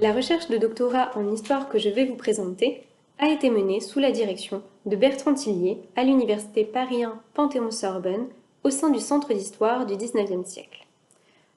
La recherche de doctorat en histoire que je vais vous présenter a été menée sous la direction de Bertrand Tillier à l'Université Paris 1 Panthéon-Sorbonne au sein du Centre d'histoire du XIXe siècle.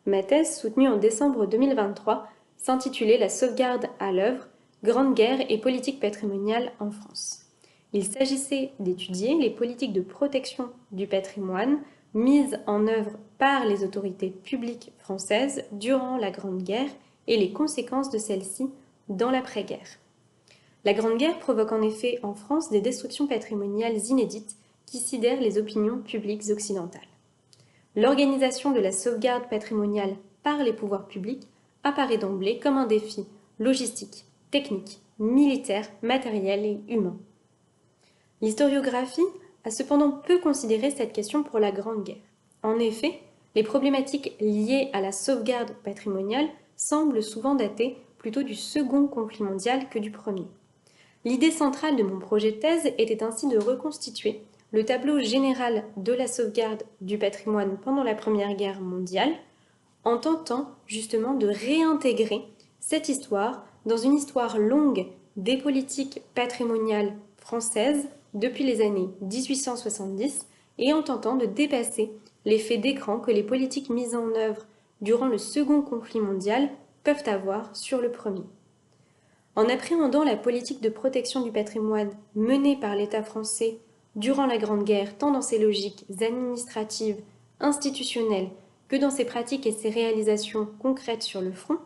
Ma thèse, soutenue en décembre 2023, s'intitulait La sauvegarde à l'œuvre, Grande guerre et politique patrimoniale en France. Il s'agissait d'étudier les politiques de protection du patrimoine mises en œuvre par les autorités publiques françaises durant la Grande Guerre et les conséquences de celle-ci dans l'après-guerre. La Grande Guerre provoque en effet en France des destructions patrimoniales inédites qui sidèrent les opinions publiques occidentales. L'organisation de la sauvegarde patrimoniale par les pouvoirs publics apparaît d'emblée comme un défi logistique, technique, militaire, matériel et humain. L'historiographie a cependant peu considéré cette question pour la Grande Guerre. En effet, les problématiques liées à la sauvegarde patrimoniale semblent souvent dater plutôt du second conflit mondial que du premier. L'idée centrale de mon projet de thèse était ainsi de reconstituer le tableau général de la sauvegarde du patrimoine pendant la Première Guerre mondiale, en tentant justement de réintégrer cette histoire dans une histoire longue des politiques patrimoniales françaises depuis les années 1870 et en tentant de dépasser l'effet d'écran que les politiques mises en œuvre durant le second conflit mondial peuvent avoir sur le premier. En appréhendant la politique de protection du patrimoine menée par l'État français durant la Grande Guerre, tant dans ses logiques administratives, institutionnelles, que dans ses pratiques et ses réalisations concrètes sur le front,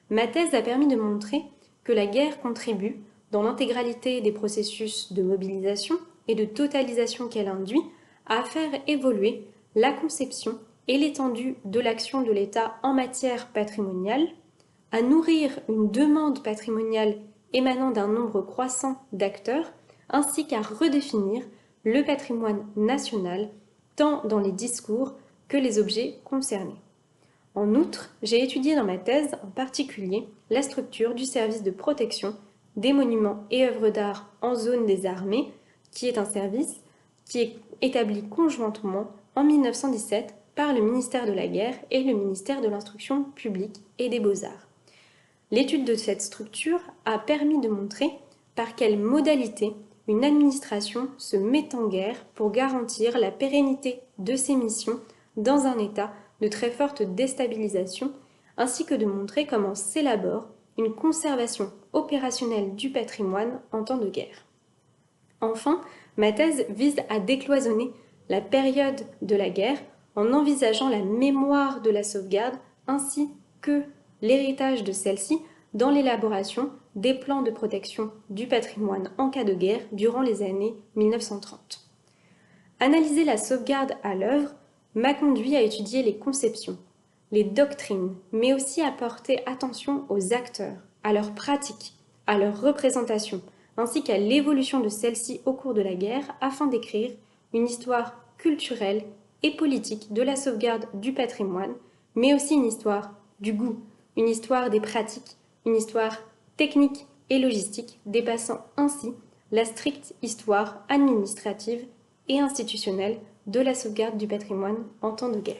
ma thèse a permis de montrer que la guerre contribue, dans l'intégralité des processus de mobilisation et de totalisation qu'elle induit, à faire évoluer la conception et l'étendue de l'action de l'État en matière patrimoniale, à nourrir une demande patrimoniale émanant d'un nombre croissant d'acteurs, ainsi qu'à redéfinir le patrimoine national, tant dans les discours que les objets concernés. En outre, j'ai étudié dans ma thèse en particulier la structure du service de protection des monuments et œuvres d'art en zone des armées, qui est un service qui est établi conjointement en 1917 par le ministère de la Guerre et le ministère de l'Instruction publique et des Beaux-Arts. L'étude de cette structure a permis de montrer par quelle modalité une administration se met en guerre pour garantir la pérennité de ses missions dans un état de très forte déstabilisation, ainsi que de montrer comment s'élabore une conservation opérationnelle du patrimoine en temps de guerre. Enfin, ma thèse vise à décloisonner la période de la guerre en envisageant la mémoire de la sauvegarde ainsi que l'héritage de celle-ci dans l'élaboration des plans de protection du patrimoine en cas de guerre durant les années 1930. Analyser la sauvegarde à l'œuvre m'a conduit à étudier les conceptions, les doctrines, mais aussi à porter attention aux acteurs, à leurs pratiques, à leurs représentations, ainsi qu'à l'évolution de celles-ci au cours de la guerre afin d'écrire une histoire culturelle et politique de la sauvegarde du patrimoine, mais aussi une histoire du goût, une histoire des pratiques, une histoire technique et logistique, dépassant ainsi la stricte histoire administrative et institutionnelle de la sauvegarde du patrimoine en temps de guerre.